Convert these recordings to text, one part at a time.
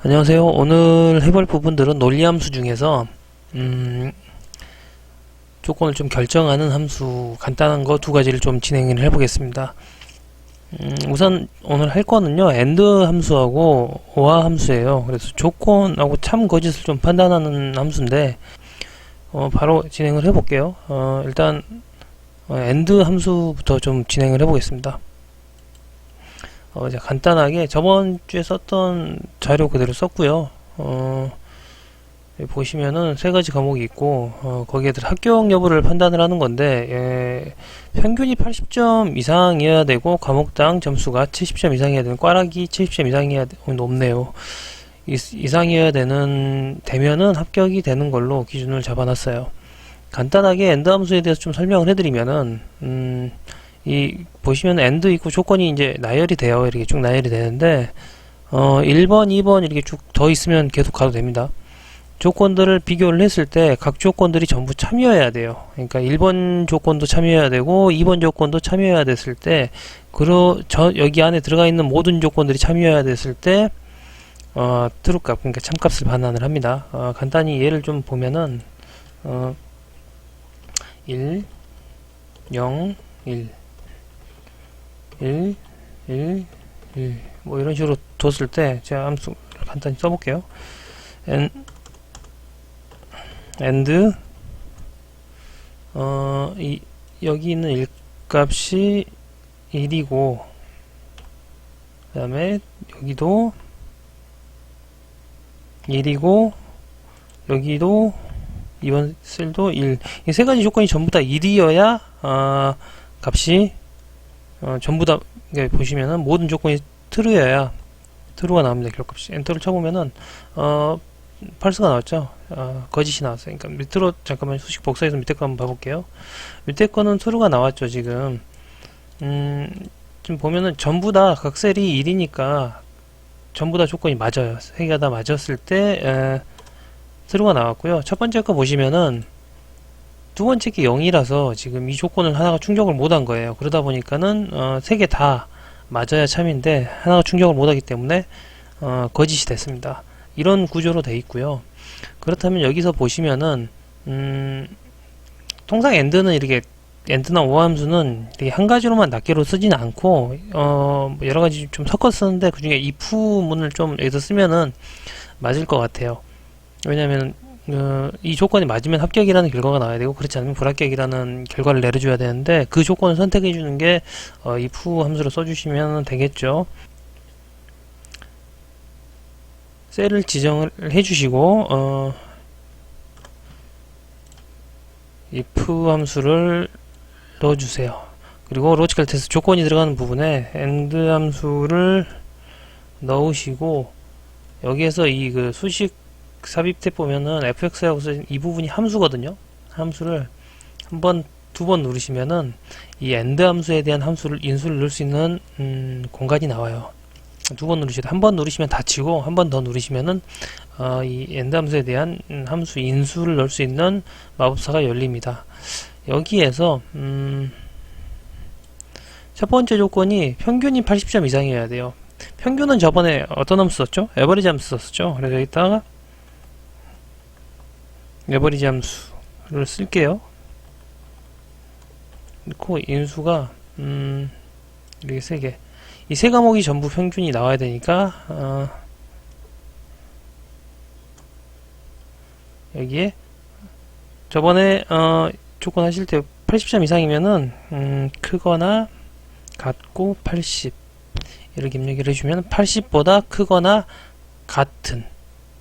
안녕하세요. 오늘 해볼 부분들은 논리함수 중에서 조건을 좀 결정하는 함수 간단한 거 두 가지를 좀 진행을 해보겠습니다. 우선 오늘 할 거는요 AND 함수하고 OR 함수예요. 그래서 조건하고 참 거짓을 좀 판단하는 함수인데 바로 진행을 해볼게요. 일단 AND 함수부터 좀 진행을 해보겠습니다. 이제 간단하게 저번 주에 썼던 자료 그대로 썼고요. 여기 보시면은 세 가지 과목이 있고 거기에 합격 여부를 판단을 하는 건데 평균이 80점 이상이어야 되고 과목당 점수가 70점 이상이어야 되는 꽈락이 70점 이상이어야 높네요. 이상이어야 되면은 합격이 되는 걸로 기준을 잡아놨어요. 간단하게 AND 함수에 대해서 좀 설명을 해드리면은 보시면 AND 있고 조건이 이제 나열이 돼요. 이렇게 쭉 나열이 되는데 1번, 2번 이렇게 쭉 더 있으면 계속 가도 됩니다. 조건들을 비교를 했을 때 각 조건들이 전부 참여해야 돼요. 그러니까 1번 조건도 참여해야 되고 2번 조건도 참여해야 됐을 때 여기 안에 들어가 있는 모든 조건들이 참여해야 됐을 때 true값, 그러니까 참값을 반환을 합니다. 간단히 예를 좀 보면은 1, 0, 1 1, 1, 1 뭐 이런 식으로 뒀을 때 제가 함수 간단히 써볼게요. and 여기 있는 1값이 1이고 그 다음에 여기도 1이고 여기도 이번 셀도 1. 이 세 가지 조건이 전부 다 1이어야 값이 전부 다 보시면은 모든 조건이 true여야 true가 나옵니다. 결과값이. 엔터를 쳐보면은 false가 나왔죠. 거짓이 나왔어요. 그러니까 밑으로 잠깐만 수식 복사해서 밑에 거 한번 봐볼게요. 밑에 거는 true가 나왔죠. 지금 지금 보면은 전부 다 각 셀이 1이니까 전부 다 조건이 맞아요. 세 개가 다 맞았을 때 true가 나왔고요. 첫 번째 거 보시면은 두 번째 게 0이라서 지금 이 조건을 하나가 충족을 못한 거예요. 그러다 보니까는 세 개 다 맞아야 참인데 하나가 충족을 못하기 때문에 거짓이 됐습니다. 이런 구조로 돼 있고요. 그렇다면 여기서 보시면은 통상 AND는 이렇게 AND나 OR 함수는 이렇게 한 가지로만 낱개로 쓰지는 않고 여러 가지 좀 섞어 쓰는데 그 중에 if문을 좀 여기서 쓰면은 맞을 것 같아요. 왜냐하면 이 조건이 맞으면 합격이라는 결과가 나와야 되고 그렇지 않으면 불합격이라는 결과를 내려줘야 되는데 그 조건을 선택해 주는 게 if 함수로 써주시면 되겠죠. 셀을 지정을 해주시고 if 함수를 넣어주세요. 그리고 로지컬 테스트 조건이 들어가는 부분에 AND 함수를 넣으시고 여기에서 이 그 수식 삽입 탭 보면은 fx라고 써진 이 부분이 함수거든요. 함수를 두 번 누르시면은 이 AND 함수에 대한 인수를 넣을 수 있는 공간이 나와요. 두 번 누르셔도 한 번 누르시면 닫히고 한 번 더 누르시면은 이 AND 함수에 대한 함수 인수를 넣을 수 있는 마법사가 열립니다. 여기에서 첫 번째 조건이 평균이 80점 이상이어야 돼요. 평균은 저번에 어떤 함수 썼죠? 에버리지 함수 썼죠. 그래서 여기다가 에버리지 함수를 쓸게요. 그리고 인수가 이렇게 3개. 이 세 과목이 전부 평균이 나와야 되니까 여기에 저번에 조건 하실 때 80점 이상이면은 크거나 같고 80 이렇게 입력을 해주면 80보다 크거나 같은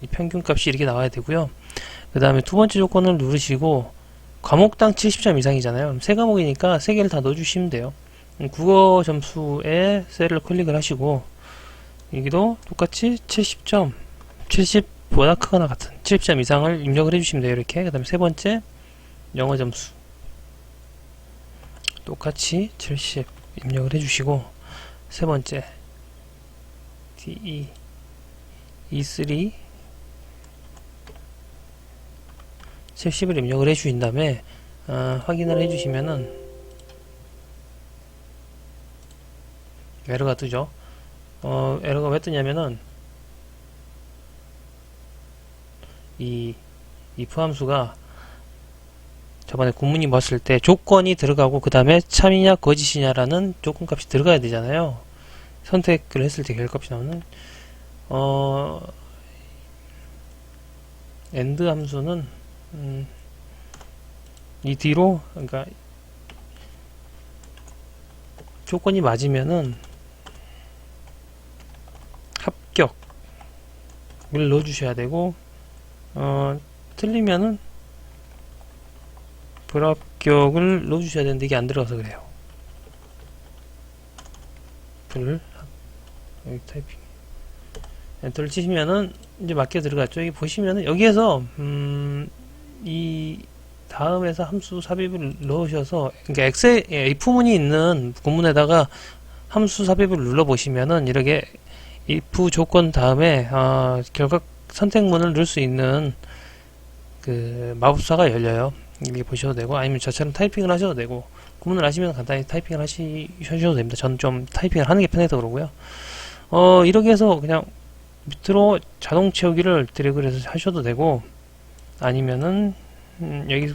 이 평균값이 이렇게 나와야 되고요. 그 다음에 두 번째 조건을 누르시고 과목당 70점 이상이잖아요. 세 과목이니까 세 개를 다 넣어주시면 돼요. 국어 점수에 셀을 클릭을 하시고 여기도 똑같이 70점 70보다 크거나 같은 70점 이상을 입력을 해주시면 돼요. 이렇게. 그 다음에 세 번째 영어 점수 똑같이 70 입력을 해주시고 세 번째 DE E3 70을 입력을 해주신 다음에 확인을 해주시면은 에러가 뜨죠. 에러가 왜 뜨냐면은 이 if 함수가 저번에 구문이 봤을 때 조건이 들어가고 그 다음에 참이냐 거짓이냐라는 조건값이 들어가야 되잖아요. 선택을 했을 때 결과값이 나오는 end 함수는 이 뒤로 그러니까 조건이 맞으면은 합격을 넣어주셔야 되고 틀리면은 불합격을 넣어주셔야 되는데 이게 안 들어가서 그래요. 여기 타이핑 엔터를 치시면은 이제 맞게 들어갔죠. 여기 보시면은 여기에서 이 다음에서 함수 삽입을 넣으셔서 그러니까 if문이 있는 구문에다가 함수 삽입을 눌러 보시면은 이렇게 if 조건 다음에 결과 선택문을 넣을 수 있는 그 마법사가 열려요. 이렇게 보셔도 되고 아니면 저처럼 타이핑을 하셔도 되고 구문을 아시면 간단히 타이핑을 하셔도 됩니다. 저는 좀 타이핑을 하는 게 편해서 그러고요. 이렇게 해서 그냥 밑으로 자동 채우기를 드래그를 해서 하셔도 되고 아니면은 여기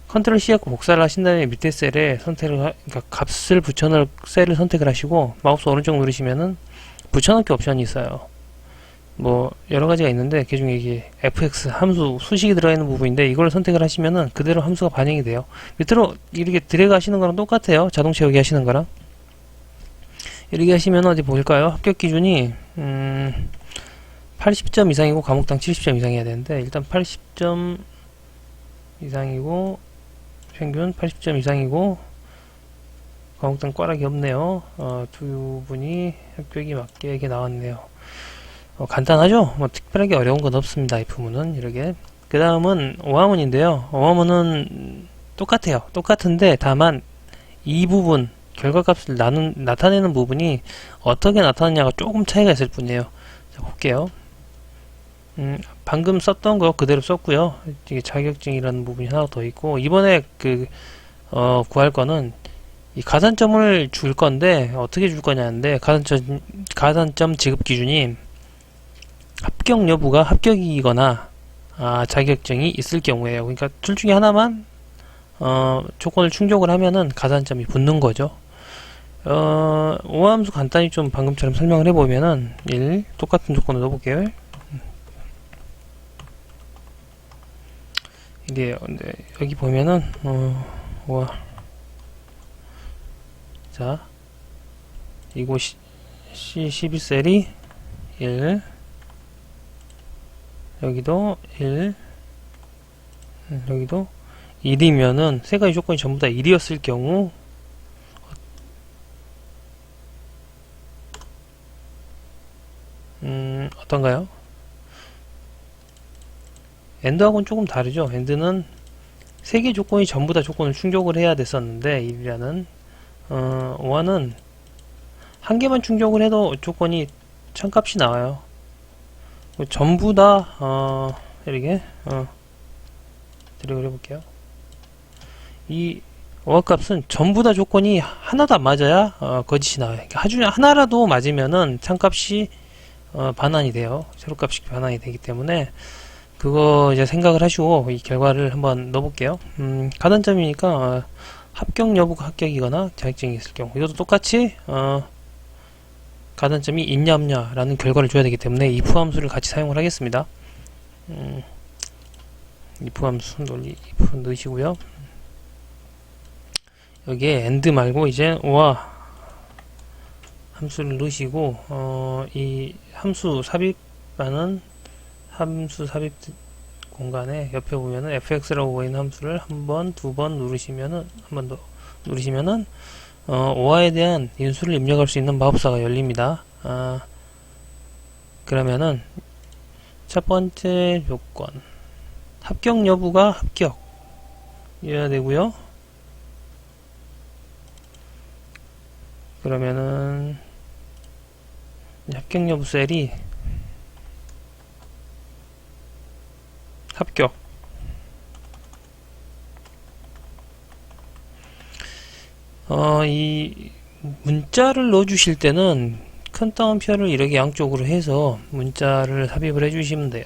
컨트롤 C 하고 복사를 하신 다음에 밑에 셀에 그러니까 값을 붙여넣을 셀을 선택을 하시고 마우스 오른쪽 누르시면은 붙여넣기 옵션이 있어요. 뭐 여러가지가 있는데 그 중에 이게 fx 함수 수식이 들어가 있는 부분인데 이걸 선택을 하시면은 그대로 함수가 반영이 돼요. 밑으로 이렇게 드래그 하시는 거랑 똑같아요. 자동 채우기 하시는 거랑 이렇게 하시면 어디 보일까요? 합격 기준이 80점 이상이고 과목당 70점 이상이어야 되는데 일단 80점 이상이고 평균 80점 이상이고 과목당 꽈락이 없네요. 두 분이 합격이 맞게 이게 나왔네요. 간단하죠? 뭐 특별하게 어려운 건 없습니다. if문은 이렇게. 그 다음은 오화문인데요. 오화문은 똑같아요. 똑같은데 다만 이 부분 결과값을 나타내는 부분이 어떻게 나타나냐가 조금 차이가 있을 뿐이에요. 자, 볼게요. 방금 썼던 거 그대로 썼고요. 이게 자격증이라는 부분이 하나 더 있고 이번에 구할 거는 이 가산점을 줄 건데 어떻게 줄 거냐는데 가산점 지급 기준이 합격 여부가 합격이거나 자격증이 있을 경우에요. 그러니까 둘 중에 하나만 조건을 충족을 하면은 가산점이 붙는 거죠. 오함수 간단히 좀 방금처럼 설명을 해보면은 1 똑같은 조건을 넣어볼게요. 이게 여기 보면은 자 이곳 C11셀이 1 여기도 1 여기도 1이면은 세 가지 조건이 전부 다 1이었을 경우 어떤가요? 엔드하고는 조금 다르죠. 엔드는 세 개 조건이 전부 다 조건을 충족을 해야 됐었는데 1이라는 오화는 한 개만 충족을 해도 조건이 참값이 나와요. 전부 다 이렇게 드래그를 해볼게요. 이 오화값은 전부 다 조건이 하나도 안 맞아야 거짓이 나와요. 그러니까 하나라도 맞으면은 참값이 반환이 돼요. 세로값이 반환이 되기 때문에 그거 이제 생각을 하시고 이 결과를 한번 넣어볼게요. 가산점이니까 합격 여부가 합격이거나 자격증이 있을 경우 이것도 똑같이 가산점이 있냐 없냐 라는 결과를 줘야 되기 때문에 if 함수를 같이 사용을 하겠습니다. if 함수 논리 if 넣으시고요. 여기에 end 말고 이제 오화 함수를 넣으시고 이 함수 삽입하는 함수 삽입 공간에 옆에 보면은 fx라고 보이는 함수를 한 번, 두 번 누르시면은 한 번 더 누르시면은 오화에 대한 인수를 입력할 수 있는 마법사가 열립니다. 그러면은 첫 번째 조건 합격 여부가 합격이어야 되고요. 그러면은 합격 여부 셀이 합격. 이 문자를 넣어주실 때는 큰 따옴표를 이렇게 양쪽으로 해서 문자를 삽입을 해주시면 돼요.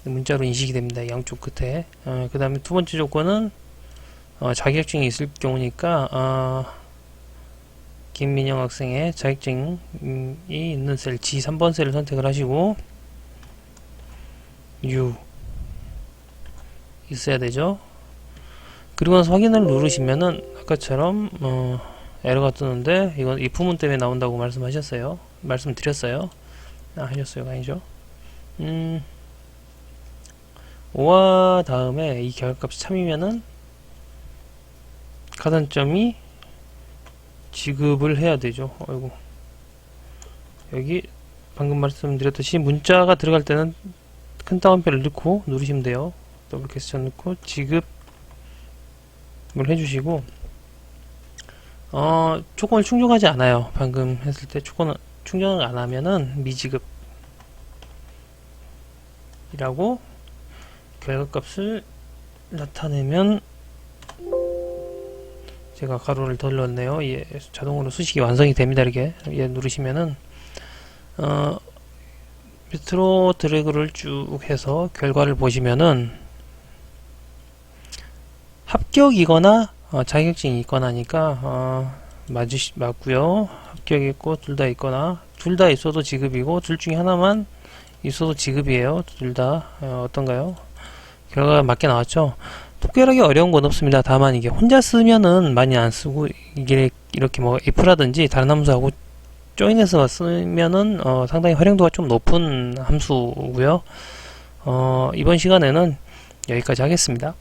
문자로 인식이 됩니다. 양쪽 끝에. 그 다음에 두 번째 조건은 자격증이 있을 경우니까 김민영 학생의 자격증이 있는 셀 G3번 셀을 선택을 하시고 U 있어야 되죠. 그리고 나서 확인을 누르시면은 아까처럼 에러가 뜨는데 이건 이 부문 때문에 나온다고 말씀드렸어요. 하셨어요? 아니죠? 5와 다음에 이 결과값이 참이면은 가산점이 지급을 해야 되죠. 아이고. 여기 방금 말씀드렸듯이 문자가 들어갈 때는 큰 따옴표를 넣고 누르시면 돼요. 더블 캐스천 넣고 지급을 해주시고 조건을 충족하지 않아요. 방금 했을 때 조건을 충족을 안 하면은 미지급이라고 결과값을 나타내면 제가 가로를 덜 넣었네요. 예, 자동으로 수식이 완성이 됩니다. 이렇게 누르시면은 밑으로 드래그를 쭉 해서 결과를 보시면은 합격이거나 자격증이 있거나 하니까 맞고요. 합격이 있고 둘 다 있거나 둘 다 있어도 지급이고 둘 중에 하나만 있어도 지급이에요. 둘 다 어떤가요? 결과가 맞게 나왔죠. 특별하게 어려운 건 없습니다. 다만 이게 혼자 쓰면은 많이 안 쓰고 이게 이렇게 뭐 if라든지 다른 함수하고 조인해서 쓰면은 상당히 활용도가 좀 높은 함수고요. 이번 시간에는 여기까지 하겠습니다.